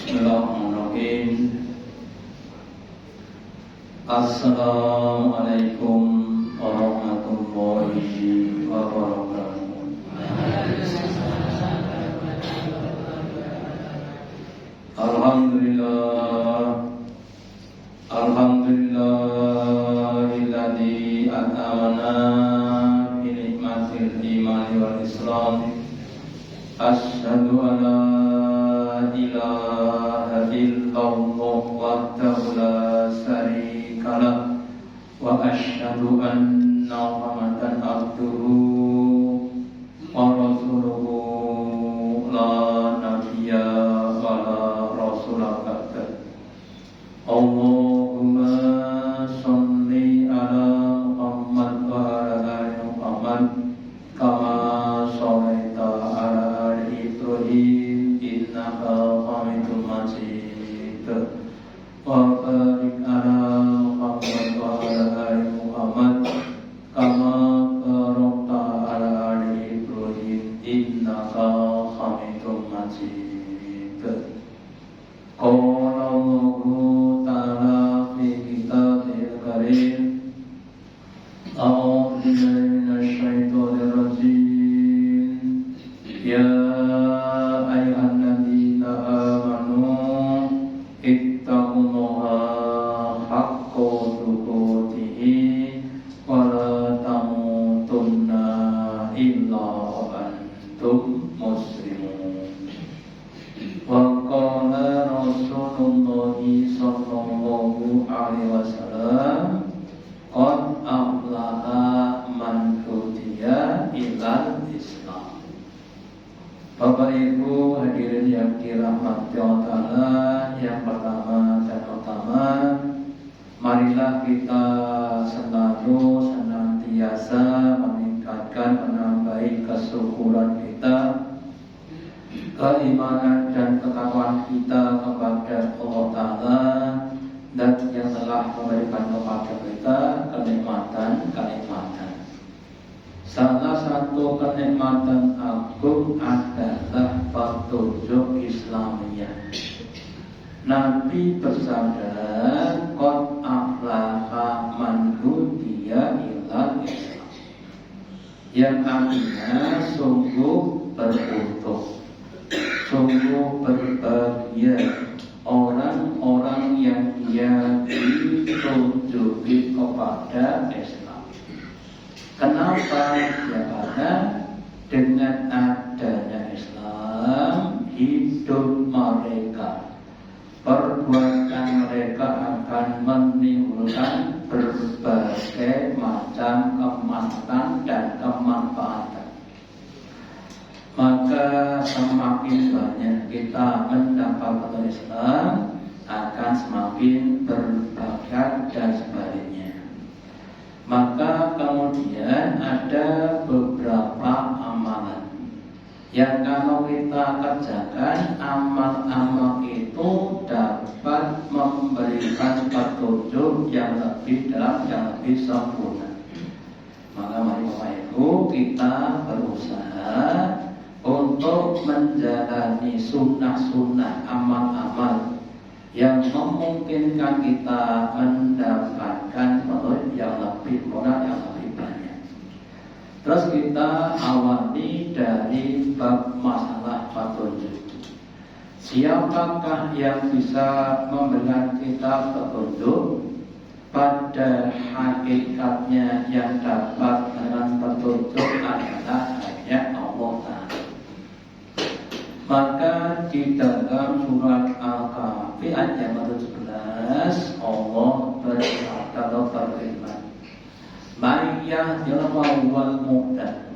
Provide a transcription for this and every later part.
Bismillahirrahmanirrahim. Assalamualaikum warahmatullahi wabarakatuh. Alhamdulillahilladzi at'amana bi ni'matil imani wal islam. Asyhadu an la ilaha illallah wahdahu la syarika lah wa asyhadu anna Muhammadan abduhu wa rasuluhu la nabiyya wa la rasula ba'da. Allahumma sholli ala Muhammad wa ala ali Muhammad kama shallaita ala ali Ibrahim innaka Hamidum Majid. Wa barik ala Muhammad wa ala ali Muhammad kama barakta ala ali Ibrahim innaka Hamidum Majid. Qala Allahu ta'ala fi kitabil karim. A'udzu billahi minasy syaithanir rajim. Ya ayyuhalladzina amanu ittaqullaha haqqa tuqatih wa la tamutunna illa wa antum muslimun. Wa qala Rasulullah sallallahu alaihi wasallam, qad aflaha man hudiya ilal Islam. Bapak Ibu hadirin yang dirahmati Allah, yang pertama dan utama, marilah kita selalu senantiasa meningkatkan, menambahi kesyukuran kita, keimanan dan ketakwaan kita kepada Allah Ta'ala, dan yang telah memberikan kepada kita kenikmatan-kenikmatan. Salah satu kenikmatan agung adalah petunjuk Islamiyah. Nabi bersabda, qad aflaha man hudiya ilal Islam, yang artinya sungguh beruntung, sungguh berbahagia orang-orang yang dia ditunjuki kepada Islam. Kenapa? Ya karena dengan adanya Islam, hidup mereka, perbuatan mereka akan menimbulkan berbagai macam kemanfaatan dan kemanfaatan. Maka semakin banyak kita mendapat Islam, akan semakin berbahagia dan sebaliknya. Maka kemudian ada beberapa amalan yang kalau kita kerjakan, amal-amal itu dapat memberikan petunjuk yang lebih dalam, yang lebih sempurna. Maka mari Bapak Ibu kita berusaha untuk menjalani sunnah-sunnah, amal-amal yang memungkinkan kita mendapatkan petunjuk yang lebih murah, yang lebih banyak. Terus kita awali dari bab masalah petunjuk. Siapakah yang bisa memberikan kita petunjuk? Pada hakikatnya yang dapat dengan petunjuk adalah hanya Allah Ta'ala. Maka di dalam surat Al-Kahfi ayat yang ke-17 Allah berkata atau berfirman, "Man yahdihillahu wal muhtad."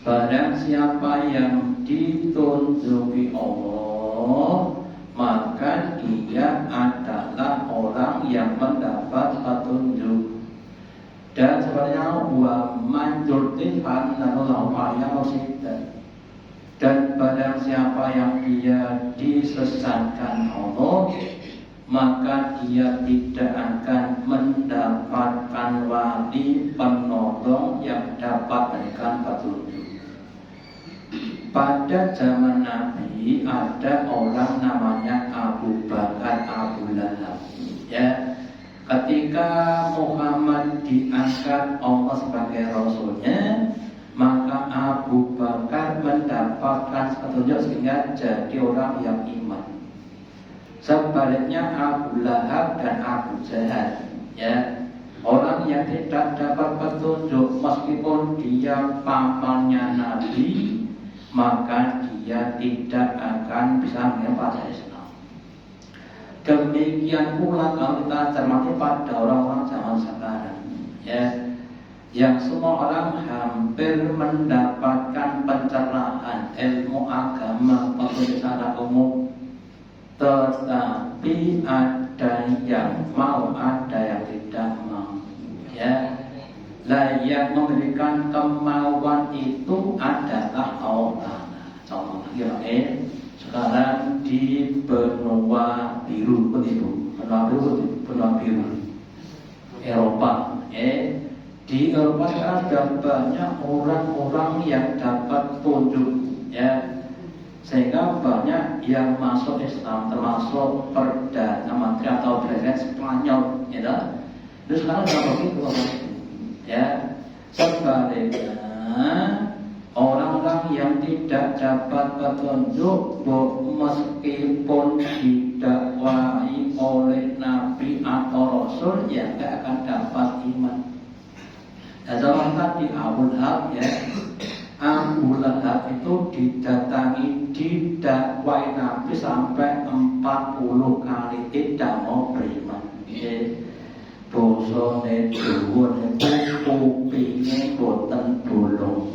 Barang siapa yang ditunjuki Allah, maka dia adalah orang yang mendapat petunjuk. Dan sebenarnya wa man yudlil lahu ayatan. Dan barang siapa yang dia disesatkan Allah, maka dia tidak akan mendapatkan wali penolong yang dapat memberikan petunjuk. Pada zaman Nabi ada orang namanya namanya Abu Bakar Abu Lahab. Ya, ketika Muhammad diangkat Allah sebagai Rasulnya, maka Abu Bakar mendapatkan petunjuk sehingga jadi orang yang iman. Sebaliknya Abu Lahab dan Abu Jahal, ya, orang yang tidak dapat petunjuk meskipun dia pamannya Nabi, maka dia tidak akan bisa mendapat Islam. Demikian pula kalau kita cermati pada orang-orang zaman sekarang, ya, yang semua orang hampir mendapatkan pencerahan ilmu agama secara umum, tetapi ada yang mau, ada yang tidak mau, ya. Lah yang memberikan kemauan itu adalah Allah. Contoh lagi, sekarang di benua biru, benua biru Eropa, di Eropa sekarang sudah banyak orang-orang yang dapat tunjuk, ya, sehingga banyak yang masuk Islam, termasuk Perdana Menteri atau Presiden Spanyol, ya. Terus sekarang sudah begitu, ya. Sebaliknya orang-orang yang tidak dapat petunjuk, meskipun didakwahi oleh Nabi atau Rasul, ya tidak akan dapat iman. Dan zaman tadi Abu Lahab, ya, Abu Lahab itu didakwahi Nabi sampai 40 kali tidak mau beriman. Bosone dhuwur kupinge boten bolong,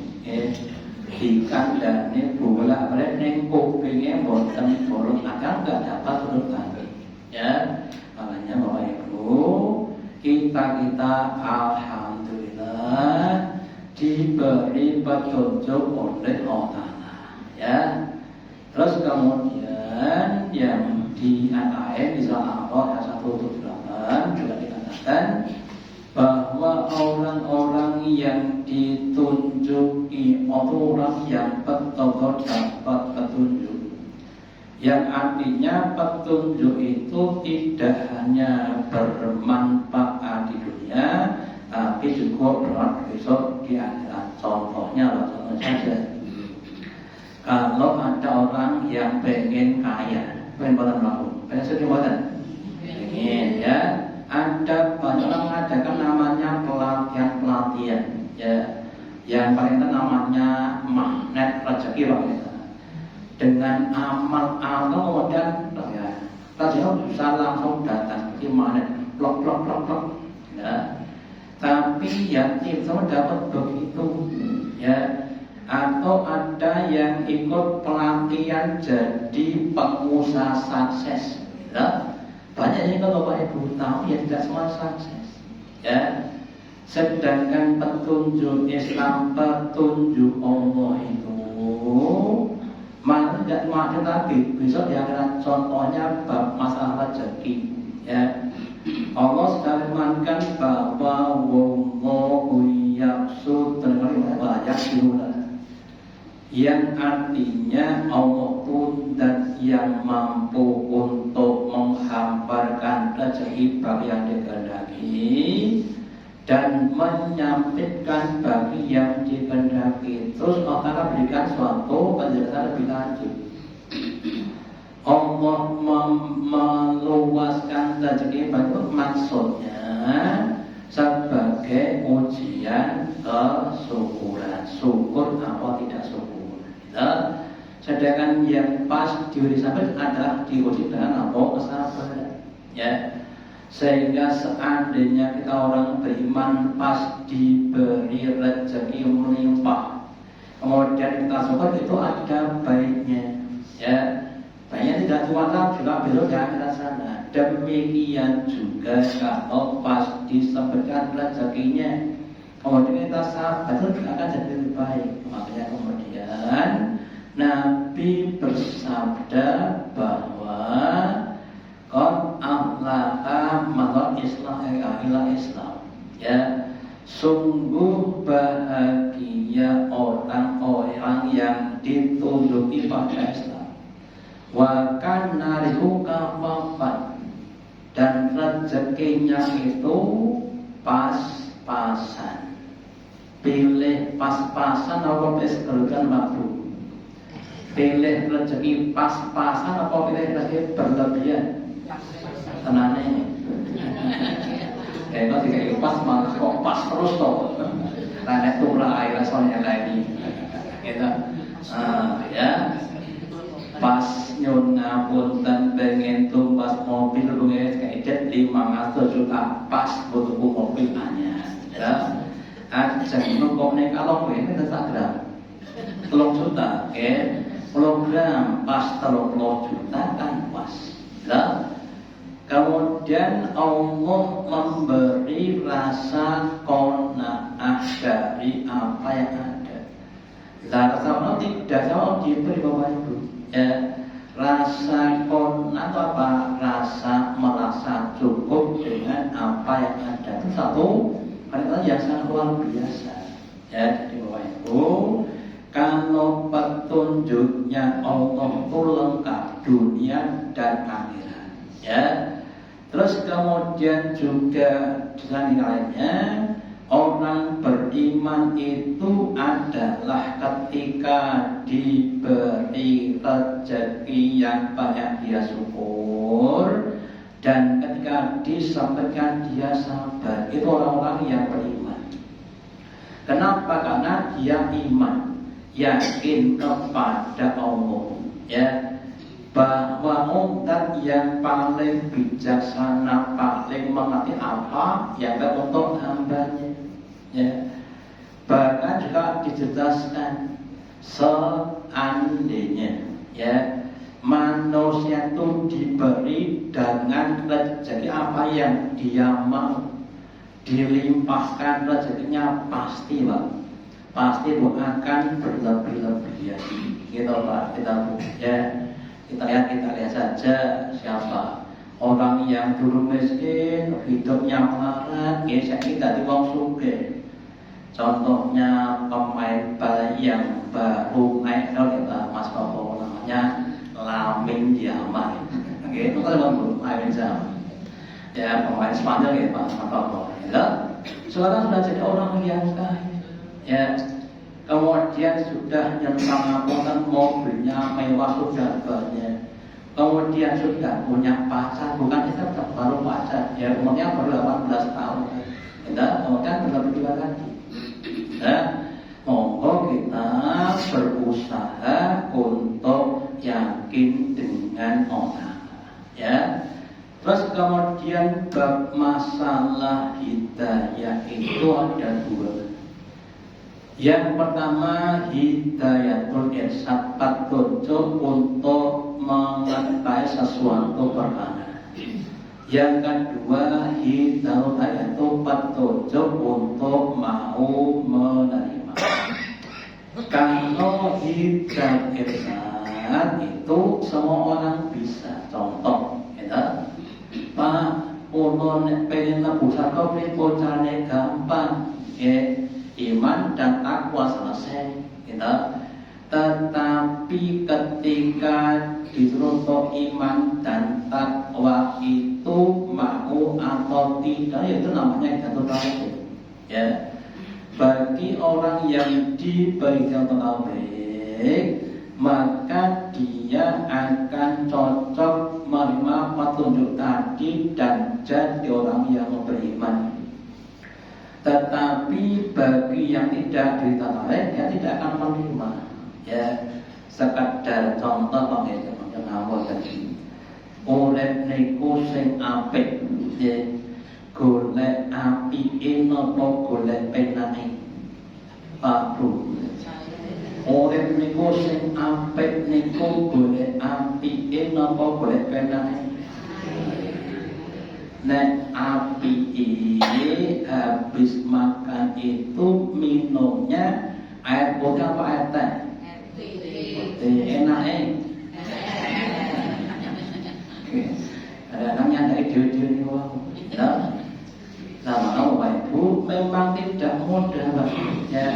dikandane bolak-balik ning kupinge boten bolong, agar enggak dapat turun lagi, ya. Makanya Bapak Ibu, kita alhamdulillah diberi petunjuk oleh Allah, ya. Terus kemudian yang di ayat di surah Al-Baqarah 178 juga dikatakan bahwa orang-orang yang ditunjuki, orang yang betul-betul dapat petunjuk, yang artinya petunjuk itu tidak hanya bermanfaat di dunia, tapi juga bermanfaat besok di akhirat. Contohnya saja, kalau ada orang yang pengen kaya, pengen sedih pengen, ya, ada banyak orang mengadakan namanya pelatihan, ya, yang paling namanya magnet rezeki, Pak. Dengan amal kemudian, ya, rezeki bisa langsung datang di magnet, blok, ya. Tapi yang tidak dapat begitu, ya. Atau ada yang ikut pelatihan jadi pengusaha sukses, ya. Banyak yang kalau Bapak Ibu tahu, ya tidak semua sukses, ya. Sedangkan petunjuk Islam, petunjuk Allah itu malah tidak ada lagi. Besok di akhirat, contohnya bab masalah rezeki, ya. Allah sudah firmankan bahwa wallahu yaqsud yang artinya Allah pun dan yang mampu untuk menghamparkan rezeki bagi yang dikehendaki dan menyampaikan bagi yang dikehendaki. Terus Allah berikan suatu penjelasan lebih lanjut. Allah meluaskan rezeki bagi maksudnya sebagai ujian kesyukuran, syukur atau tidak syukur. Sedangkan yang pas diuji sabar adalah diuji dengan apa? Kesabaran, ya. Sehingga seandainya kita orang beriman pas diberi rezeki melimpah, kemudian kita syukur, itu ada baiknya, ya. Baiknya tidak cuma juga belok di akhirat sana. Demikian juga kalau pas disebutkan rezekinya, kemudian kita sabar, itu akan jadi lebih baik. Makanya kemudian Nabi bersabda bahwa qad aflaha man Islam, ya, sungguh bahagia orang-orang yang ditunjuki pada Islam. Wa kana rezekinya itu pas-pasan. Pilih pas-pasan apa pilih waktu? Pilih rezeki pas-pasan apa pilih rezeki berlebihan? Tenane. Kalau tidak pas malah kok pas terus toh. Tanya tulah air soalnya lagi. Gitu. Ya. Pas nyun ngapunten pengen tumbas mobil bunga kayak 500 juta pas butuh mobil anyar. Ya. Ajeng nukokne kalong ini Instagram 3 juta, program pas 30 juta kan pas. Lah, kemudian Allah memberi rasa qanaah dari apa yang ada. Lah rasa qanaah tidak sama diberi Bapak Ibu. Ya, rasa qanaah atau apa? Rasa merasa cukup dengan apa yang ada. Itu satu karena yang sangat luar biasa. Ya, jadi Bapak Ibu, kalau petunjuknya Allah itu lengkap dunia dan akhirat. Ya, terus kemudian juga di lainnya orang beriman itu adalah ketika diberi rezeki yang banyak dia syukur. Dan ketika disampaikan dia sabar. Itu orang-orang yang beriman. Kenapa? Karena dia iman, yakin kepada Allah, ya, bahwa Allah yang paling bijaksana, paling mengerti apa yang untuk hambanya, ya. Bahkan juga dijelaskan seandainya, ya, manusia itu diberi dengan rezeki apa yang dia mau, dilimpahkan rezekinya pasti Pak, pasti bukan berlebih-lebihan. Gitu Pak, kita lihat saja siapa orang yang dulu miskin, hidupnya melarat, ya kita di wong sugih. Contohnya pemain bal yang baru naik kita Mas Toto namanya Lamine Yamal, itu kan belum main zaman. Ya pemain Spanyol ya Pak Toto. Sekarang sudah jadi orang yang kaya. Ya, kemudian sudah nyentang mobilnya mewah sudah banyak. Kemudian sudah punya pacar, bukan kita baru pacar, ya umurnya baru 18 tahun. Kemudian berlebih lagi. Nah, monggo kita berusaha untuk yakin dengan orang, ya. Terus kemudian bab masalah hidayah itu ada 2. Yang pertama hidayatul irsyad, petunjuk untuk mengetahui sesuatu perkara. Yang kedua hidayatul petunjuk untuk mau menerima. Kalau hidayah irsyad itu semua orang bisa. Contoh, ya, Pak, ulun pengen lebu sarga pripun carane gampang, ya, iman dan takwa selesai, gitu. Tetapi ketika disuruh iman dan takwa itu mau atau tidak, itu namanya jatuh tauhid. Ya, bagi orang yang diberi jatuh tauhid, maka dia akan cocok menerima petunjuk tadi dan jadi orang yang beriman. Tetapi bagi yang tidak ditarik, dia tidak akan menerima. Ya, sekadar contoh bagi teman-teman tadi. Urip niku sing apik, ya, golek apike napa golek penake. Pak Bu. Urip niku sing apik niku golek apike napa golek penake. Nek apike habis makan itu minumnya air putih apa air teh? Enak kadang-kadang nyandai dia-dia ini wah. Sama Bapak Ibu memang tidak mudah Pak. Ya,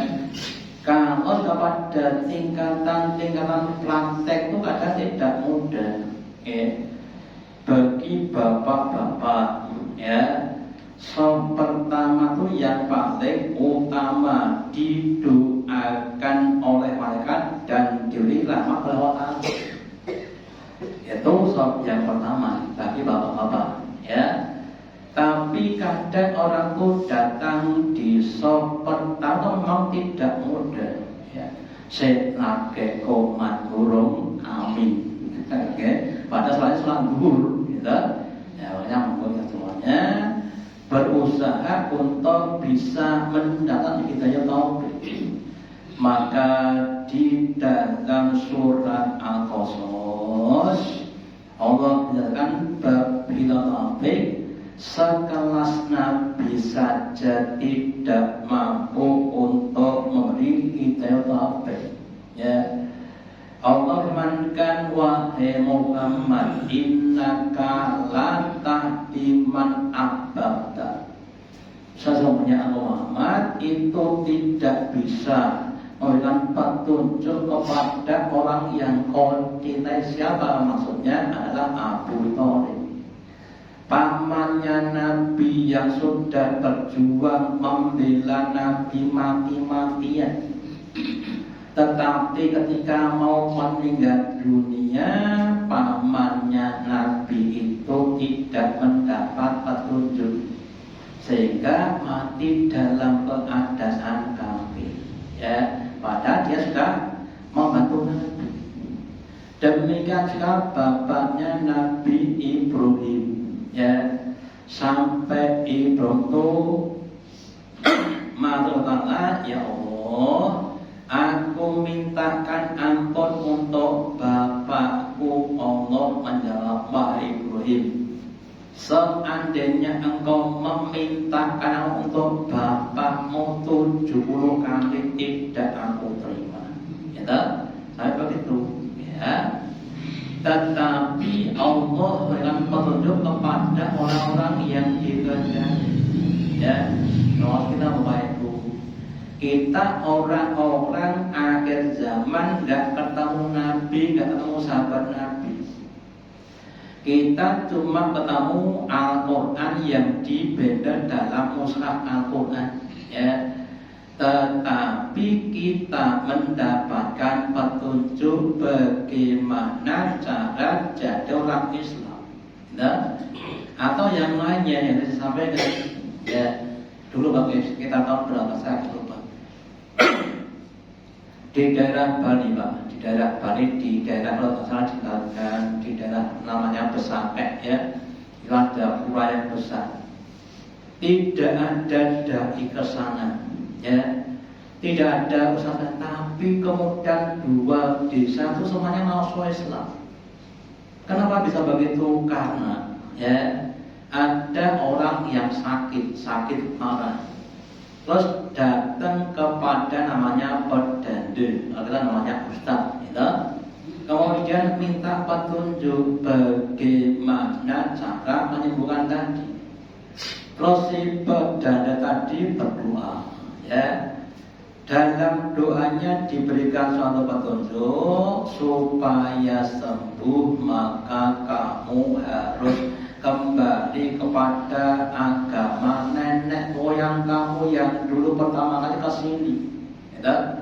kalau kepada tingkatan praktek itu kadang tidak mudah. Bagi bagi bapak-bapak ya. So pertama tuh yang paling utama didoakan oleh malaikat dan diberi rahmat oleh Allah. Itu sob yang pertama bagi bapak-bapak ya. Tapi kadang orang tuh datang di sob pertama memang tidak mudah ya. Senake komat burung amin. Oke, pada soalnya duhur gitu. Ya, yang membuat semuanya berusaha untuk bisa mendapat hidayah taufik. Maka di dalam surat Al-Qasas Allah menyatakan bila taufik sekelas Nabi saja tidak mampu untuk memberi hidayah taufik. Ya. Allah firmankan, wahai Muhammad, innaka la tahdi man ahbabta. Sesungguhnya Muhammad itu tidak bisa memberikan petunjuk kepada orang yang kau cintai. Siapa? Maksudnya adalah Abu Thalib, pamannya Nabi yang sudah berjuang membela Nabi mati-matian. Tetapi ketika mau meninggal dunia, pamannya Nabi itu tidak mendapat petunjuk, sehingga mati dalam keadaan kafir. Ya, padahal dia sudah membantu Nabi. Demikian juga bapaknya Nabi Ibrahim. Ya, sampai Ibrahim itu maturlah, ya Allah, aku mintakan ampun untuk bapakku. Allah menjawab, wahai Ibrahim, seandainya engkau memintakan untuk bapakmu 70 kali tidak aku terima. Ya, saya begitu. Ya. Tetapi Allah berikan petunjuk kepada orang-orang yang dikehendaki. Ya, kalau kita membaik kita orang-orang akhir zaman gak ketemu Nabi, gak ketemu sahabat Nabi. Kita cuma ketemu Al-Quran yang dibeda dalam mushaf Al-Quran ya. Tetapi kita mendapatkan petunjuk bagaimana cara jadi orang Islam ya. Atau yang lainnya yang disampaikan ya. Dulu bagi kita tahun berapa saya lupa. Di daerah Bali Pak, di daerah Bali, di daerah kalau tak salah dikatakan di daerah namanya Besakeh ya, itu ada pura yang besar. Tidak ada dai ke sana ya, tidak ada usaha, tapi kemudian dua desa itu semuanya masuk Islam. Kenapa bisa begitu? Karena ya ada orang yang sakit parah, terus datang kepada namanya pedande, atau namanya ustaz, gitu. Kemudian minta petunjuk bagaimana cara menyembuhkan tadi. Terus si pedande tadi berdoa, ya. Dalam doanya diberikan suatu petunjuk supaya sembuh, maka kamu harus kembali kepada agama nenek moyang kamu yang dulu pertama kali ke sini. Ya.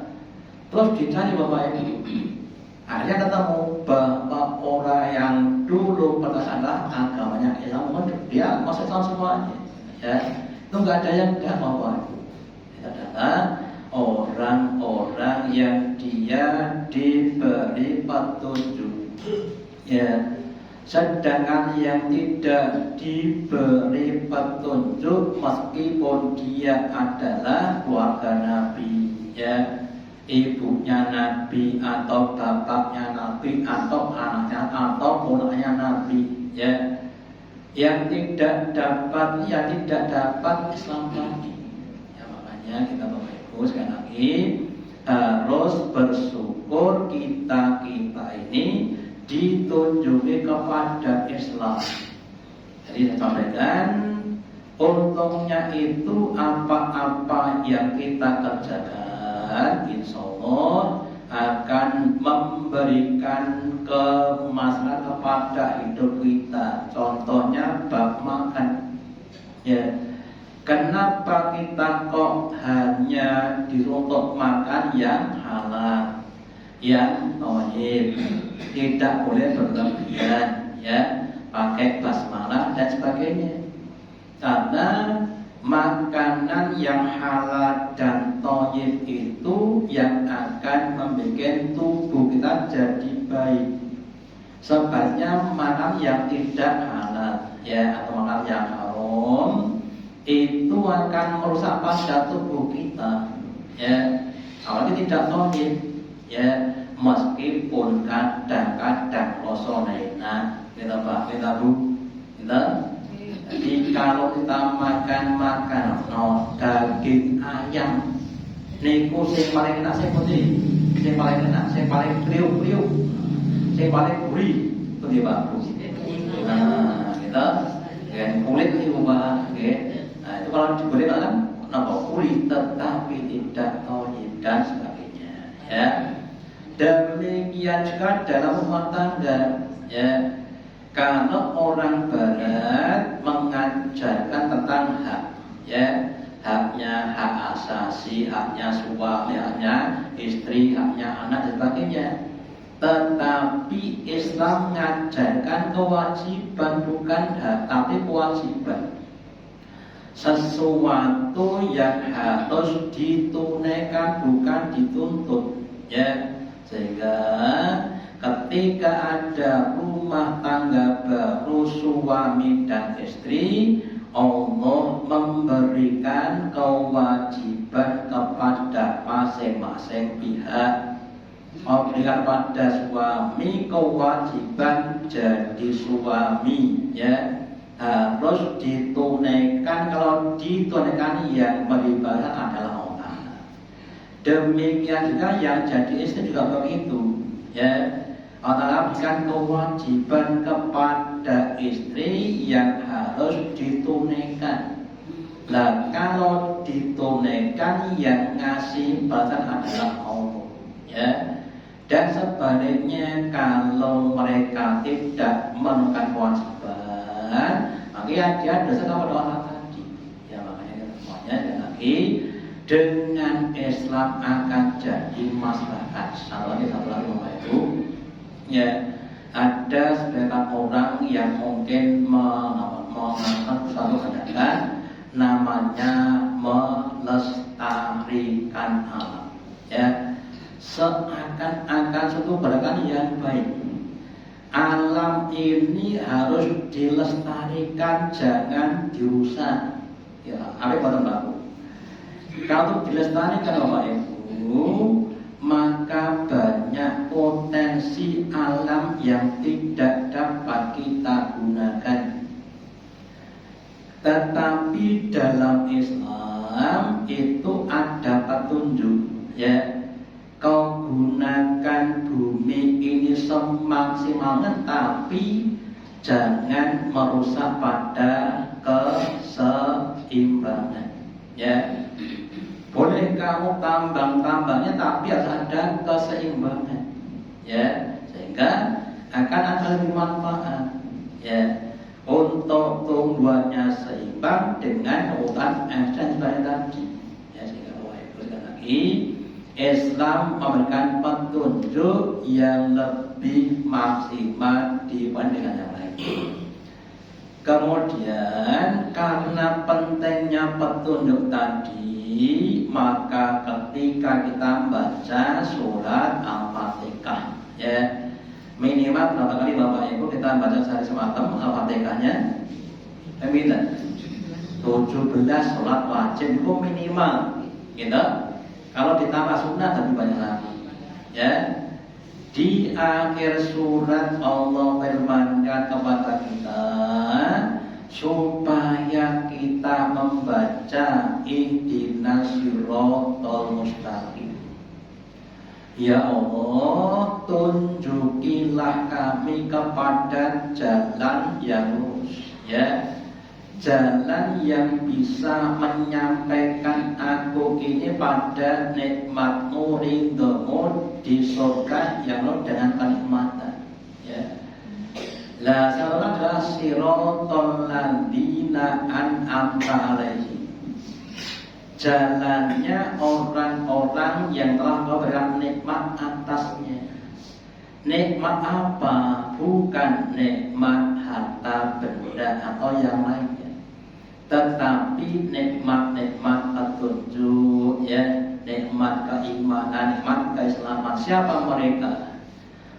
Terus dicari bapak ibu. Akhirnya ketemu bapak orang yang dulu pertama agamanya Islam, dia masuk Islam semuanya. Ya. Itu nggak ada yang tidak bapak ibu. Itu adalah orang-orang yang dia diberi petunjuk. Ya. Sedangkan yang tidak diberi petunjuk meskipun dia adalah keluarga Nabi ya, ibunya Nabi atau bapaknya Nabi atau anaknya atau punanya Nabi ya, yang tidak dapat Islam lagi ya. Makanya kita Bapak Ibu sekali lagi harus bersyukur kita ini ditunjuki kepada Islam. Jadi saya sampaikan, untungnya itu apa-apa yang kita kerjakan, insya Allah akan memberikan kemaslahatan kepada hidup kita, contohnya bab makan. Ya, kenapa kita kok hanya dituntut makan yang halal, yang thayyib, tidak boleh berlebihan, ya, pakai basmalah dan sebagainya. Karena makanan yang halal dan thayyib itu yang akan membuat tubuh kita jadi baik. Sebaliknya makan yang tidak halal, ya, atau makan yang haram itu akan merusak pada tubuh kita, ya, apalagi tidak thayyib, ya, meskipun kadang-kadang rasa enak, kita Pak, kita Bu, kita. Jadi kalau kita makan daging ayam, niku sing paling enak sing putih, sing paling enak, sing paling kriuk-kriuk, sing paling gurih, betul Pak Bu. Nah, kita dengan kulit niku Pak, nggih. Nah, itu kalau digoreng kan napa kulit tetapi tidak thayyib dan sebagainya, ya. Demikian juga dalam rumah tangga, ya. Kalau orang Barat mengajarkan tentang hak, ya, haknya hak asasi, haknya suami, haknya istri, haknya anak dan sebagainya. Tetapi Islam mengajarkan kewajiban, bukan hak, tapi kewajiban. Sesuatu yang harus ditunaikan, bukan dituntut, ya. Sehingga ketika ada rumah tangga baru suami dan istri, Allah memberikan kewajiban kepada masing-masing pihak. Memberikan pada suami kewajiban jadi suami, ya, harus ditunaikan. Kalau ditunaikan yang melibatkan adalah Allah. Demikian juga yang jadi istri juga begitu, ya. Allah berikan kewajiban kepada istri yang harus ditunaikan. Nah, kalau ditunaikan yang ngasih balasan adalah Allah, ya. Dan sebaliknya kalau mereka tidak menunaikan kewajiban, maka dia dosa kepada Allah tadi. Ya, makanya semuanya dan lagi dengan Islam akan jadi maslahat. Satu lagi Bapak Ibu. Ya, ada sebagian orang yang mungkin mengangkat suatu gerakan namanya melestarikan alam, ya, seakan-akan suatu gerakan yang baik. Alam ini harus dilestarikan, jangan dirusak. Ya, apa Bapak? Kalau dilestarikan Bapak Ibu, maka banyak potensi alam yang tidak dapat kita gunakan. Tetapi dalam Islam itu ada petunjuk, ya. Kau gunakan bumi ini semaksimalnya, tapi jangan merusak pada keseimbangan, ya. Boleh kamu tambang-tambangnya, tapi harus ada keseimbangan, ya, sehingga akan ada lebih manfaat, ya, untuk tumbuhannya seimbang dengan kebutuhan air dan sebagainya tadi, ya. Sehingga sekali lagi Islam memberikan petunjuk yang lebih maksimal dibandingkan yang lain. Kemudian karena pentingnya petunjuk tadi, maka ketika kita baca surat Al-Fatihah, ya, minimal berapa kali Bapak Ibu kita baca sehari semalam Al-Fatihahnya? 17 sholat wajib itu minimal, gitu. Kalau ditambah sunnah lebih banyak lagi, ya. Di akhir surat Allah firmankan kepada kita supaya kita membaca ihdinas siratal mustaqim. Ya Allah, tunjukilah kami kepada jalan yang lurus, ya. Jalan yang bisa menyampaikan aku ini pada nikmatmu, ridhomu di surga yang penuh dengan kenikmatan, ya. La salah adalah siratal ladzina an'amta alaihim. Jalannya orang-orang yang telah Kau berikan nikmat atasnya. Nikmat apa? Bukan nikmat harta benda atau yang lainnya, tetapi nikmat-nikmat petunjuk, ya, nikmat keimanan, nikmat keislaman. Siapa mereka?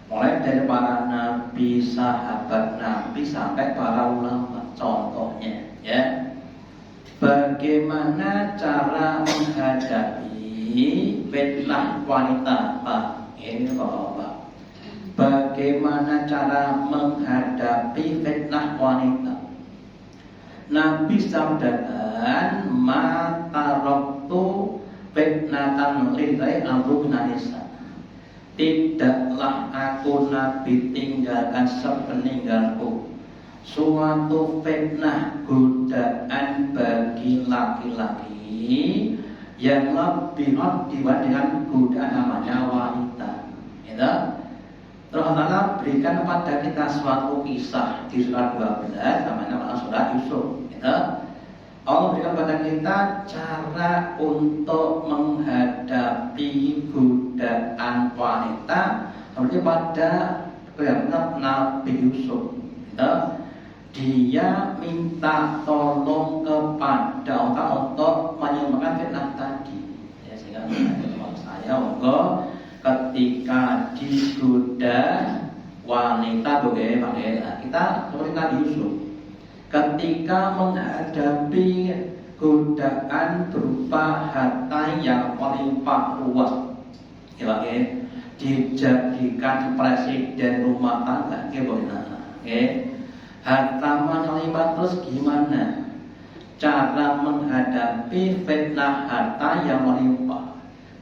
Mulai dari para nabi, sahabat nabi, sampai para ulama. Contohnya, ya, bagaimana cara menghadapi fitnah wanita, Pak? Ini Bapak. Bagaimana cara menghadapi fitnah wanita? Nabi sabdakan, "Mataroktu fitnatan lillahi amruna nisa." Tidaklah aku Nabi tinggalkan sepeninggalku suatu fitnah godaan bagi laki-laki yang lebih hot dibandingkan godaan namanya wanita. Gitu? Terus Allah berikan kepada kita suatu kisah di surat 12 namanya surat Yusuf. Gitu? Allah berikan kepada kita cara untuk menghadapi godaan wanita seperti pada Nabi Yusuf. Gitu? Dia minta tolong kepada Allah untuk menyembuhkan fitnah tadi. Ya, sehingga saya monggo ketika digoda wanita bagaimana kita seperti Nabi Yusuf ketika menghadapi godaan berupa harta yang melimpah ruah, ya, dijadikan presiden rumah tangga, harta melimpah. Terus gimana cara menghadapi fitnah harta yang melimpah?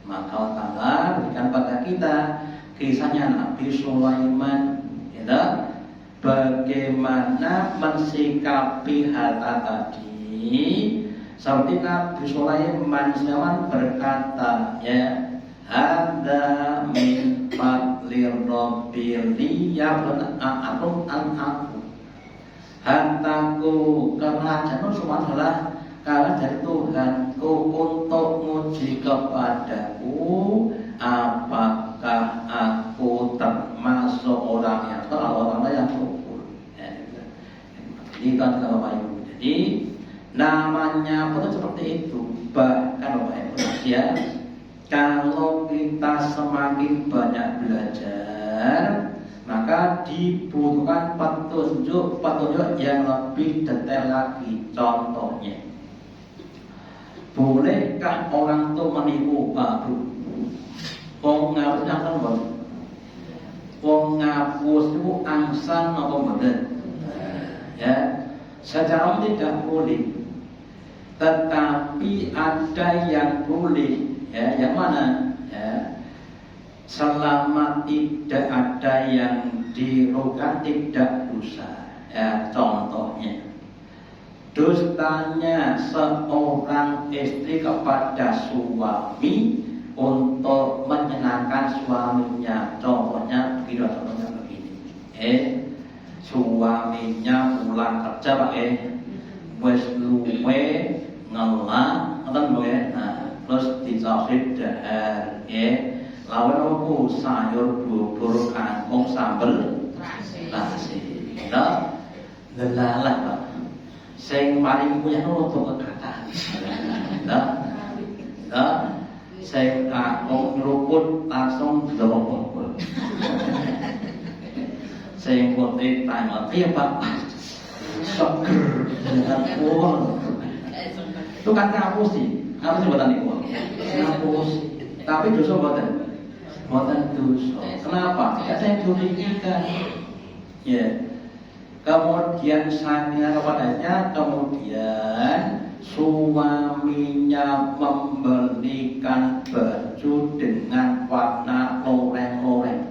Maka Allah berikan pada kita kisahnya Nabi Sulaiman, ya, bagaimana mensikapi harta tadi. Seperti Nabi Sulaiman berkata, ya, ada min fadlir rabbil liyabluwakum aku. Hartaku kerajaan semua adalah karena dari Tuhanku untuk menguji kepadaku apakah aku termasuk orang yang orang yang syukur. Ini kan Bapak Ibu. Jadi namanya pun seperti itu. Bahkan Bapak Ibu, ya, kalau kita semakin banyak belajar, maka dibutuhkan petunjuk yang lebih detail lagi. Contohnya, bolehkah orang itu menipu Pak Bu? Wong ngapus angsan boten? Wong ngapus itu angsan apa boten? Ya, secara umum tidak boleh. Tetapi ada yang boleh, ya, yang mana? Ya, selama tidak ada yang dirogan tidak dosa. Ya, contohnya, dustanya seorang istri kepada suami untuk menyenangkan suaminya. Contohnya begini. Suaminya pulang kerja Pak, wis luwe ngelah, ngoten lho, terus dicocok dahar, lawan apa sayur bubur kangkung sambel nasi. Delalah Pak. Sing paling punya nutup kekataan. Sing kangkung nyeruput langsung delok. Sing putih tanya, "Iya Pak, seger dengan pun." Itu kan ngapus sih buatan niku. Ngapus. Tapi dosa buatan dosa. Kenapa? Tidak ada yang dirugikan. Ya. Kemudian sayangnya kepadanya, kemudian suaminya membelikan baju dengan warna loreng-loreng.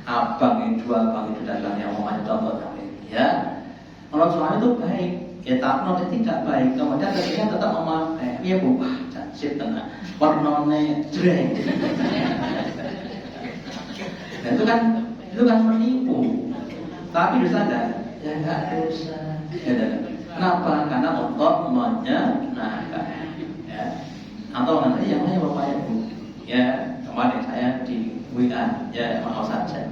Abang itu datangnya ngomong contoh ya. Kalau suami itu baik, ya tapi nanti tidak baik. Kemudian ketika tetap memakai, ya Bu, jansit tenang, warnanya jreng. Nah, itu kan menipu. Tapi dosa enggak? Ya enggak dosa. Kenapa? Karena untuk menyenangkan. Ya. Atau nanti yang lain Bapak Ibu. Ya, kemarin saya di WA, ya maaf saja.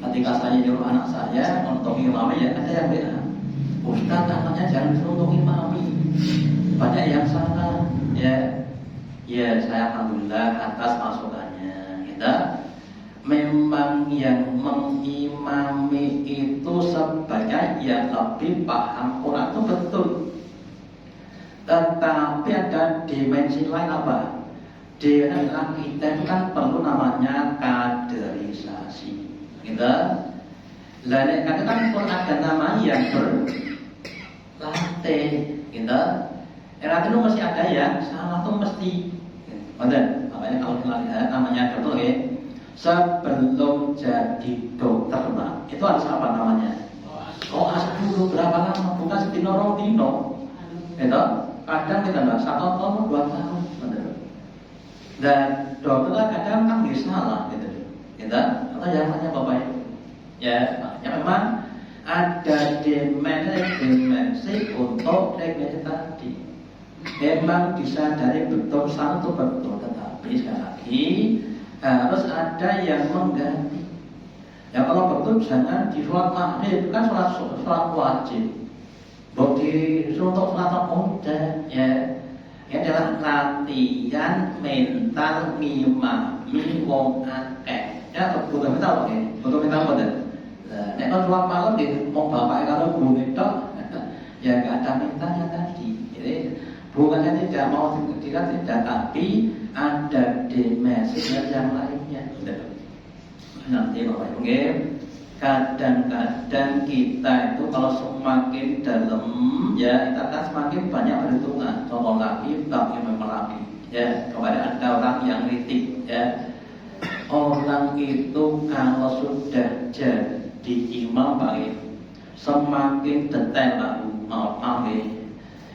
Ketika saya nyuruh anak saya untuk imami, ya ada yang WA. Ustaz, namanya jangan disuruh untuk imami. Banyak yang salah. Ya, ya saya alhamdulillah atas masukannya. Kita memang yang mengimami itu sebagai yang lebih paham Quran itu betul. Tetapi ada dimensi lain apa? Di dalam kita itu kan perlu namanya kaderisasi. Gitu. Lain kan pun ada nama yang berlatih. Gitu. Era itu masih ada ya, salah tuh mesti. Betul. Makanya kalau kita namanya betul ya. Sebelum jadi dokter, Pak, itu harus apa namanya? Koas dulu berapa lama? Bukan setino rong dino. Itu kadang kita nggak 1 tahun 2 tahun, betul. Dan dokter kadang kan bisa salah, gitu. Kita atau yang namanya Bapak Ibu. Ya, makanya memang ada dimensi untuk teknik tadi. Memang disadari betul satu betul, tetapi sekali lagi harus ada yang mengganti. Ya kalau betul jangan di sholat maghrib, kan sholat wajib. Untuk sholat muda, ya ini adalah latihan mental ngimami wong akeh. Ya betul mental oke, betul mental betul. Nek kalau sholat malam di mau bapak kalau bunyi tok, ya nggak ada mentalnya tadi. Jadi bukannya tidak mau tidak, tapi ada dimensi yang lainnya. Nanti Bapak Ibu, kadang-kadang kita itu kalau semakin dalam, ya kita akan semakin banyak perhitungan. Contoh lagi, tapi memang lagi, ya kepada ada orang yang kritik, ya orang itu kalau sudah jadi imam Pak Ibu, semakin detail Pak Bu, maaf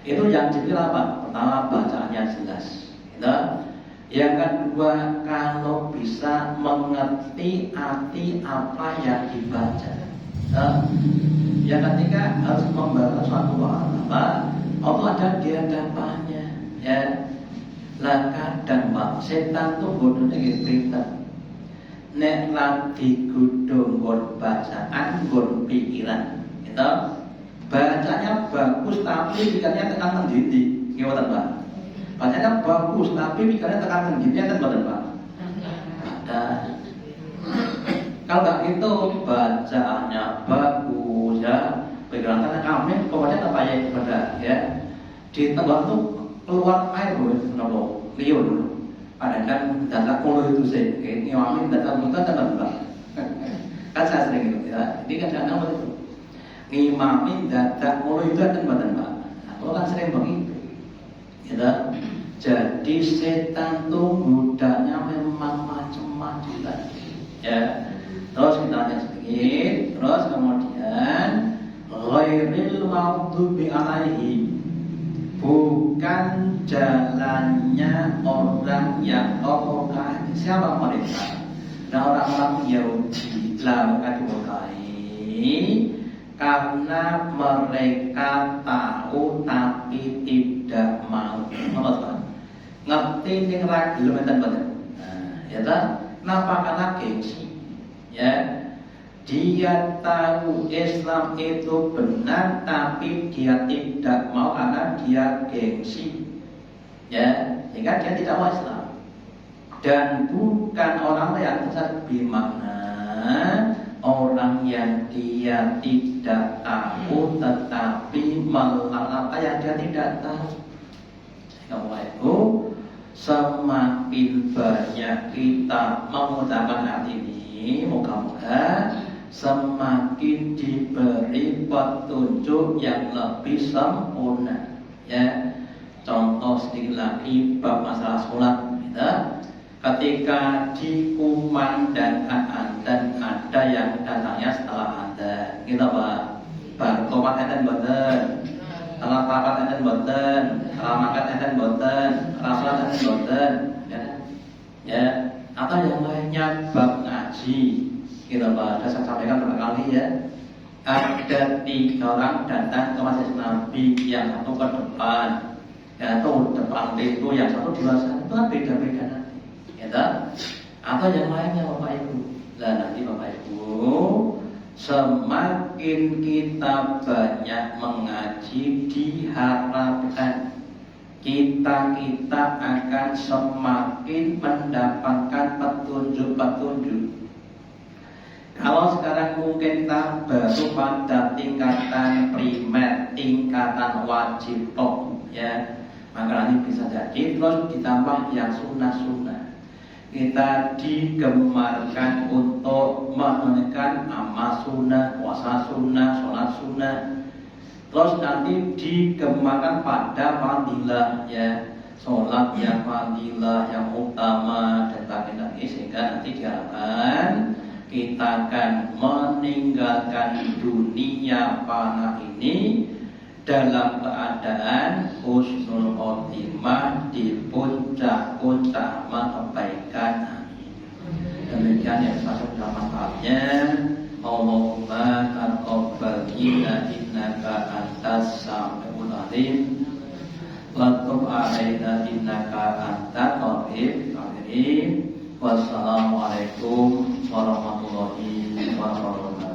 itu yang dipilih apa? Pertama bacaannya jelas, gitu. Yang kedua, kalau bisa mengerti arti apa yang dibaca. Yang ketiga, harus membaca suatu apa? Allah ada di hadapannya. Ya, lah kadang Pak, setan tuh bodohnya gitu. Nek lagi gudung gon bacaan, gon pikiran, gitu. Bacanya bagus, tapi pikirannya tekan mendidih, gimana Pak? Bacanya bagus, tapi pikirannya tekan mendidih, kan betul Pak? Ada. Kalau nggak gitu, bacaannya bagus, ya pikirannya kami, kemudian apa ya kepada, ya di tengah tuh keluar air loh, liur dulu. Ada kan data polo itu sih, ini ngamin data bukan kan Pak? Kan saya sering gitu, ya. Ini kan dana apa itu? Ngimamin data mulu itu kan badan Pak. Aku kan sering begitu. Ya, jadi setan tuh budaknya memang macam-macam tadi. Ya, terus kita lihat sedikit. Terus kemudian ghairil maghdubi alaihim, bukan jalannya orang yang Allah. Siapa mereka? Nah orang-orang Yahudi lalu dimulai karena mereka tahu tapi tidak mau. Ngerti ini ragil betul. Ya tak? Kenapa? Karena gengsi. Ya, dia tahu Islam itu benar tapi dia tidak mau karena dia gengsi. Ya, sehingga dia tidak mau Islam. Dan bukan orang yang lebih makna orang yang dia tidak tahu tetapi melakukan apa yang dia tidak tahu. Sehingga itu semakin banyak kita mengucapkan hal ini, moga-moga semakin diberi petunjuk yang lebih sempurna. Ya, contoh sedikit lagi bab masalah sholat. Ya. Ketika dikumandangkan adzan, ada yang datangnya setelah adzan, kita Pak, topat adzan boten, setelah papat adzan boten, setelah makan adzan boten, rasulat adzan boten, ya, atau yang lainnya bab ngaji, kita Pak, saya sampaikan berapa kali ya, ada 3 orang datang ke majelis Nabi, yang satu ke depan, yang satu depan pintu, yang satu di luar sana, itu kan beda-beda nanti, ya, atau yang lainnya Bapak Ibu. Nah nanti Bapak Ibu, semakin kita banyak mengaji, diharapkan kita akan semakin mendapatkan petunjuk-petunjuk. Kalau sekarang mungkin kita baru pada tingkatan primer, tingkatan wajib tok, ya, maka nanti bisa jadi terus ditambah yang sunnah-sunnah. Kita digemarkan untuk menunaikan amal sunnah, puasa sunnah, sholat sunnah. Terus nanti digemarkan pada fadilah, ya, sholat yang fadilah, yang utama dan sebagainya, sehingga nanti diharapkan kita akan meninggalkan dunia fana ini dalam keadaan husnul khotimah, di puncak-puncak kebaikan. Demikian yang saya sudah manfaatnya. Allahumma taqabbal minna innaka antas samiul alim wa tub alaina innaka antat tawwabur rahim. Wassalamualaikum warahmatullahi wabarakatuh.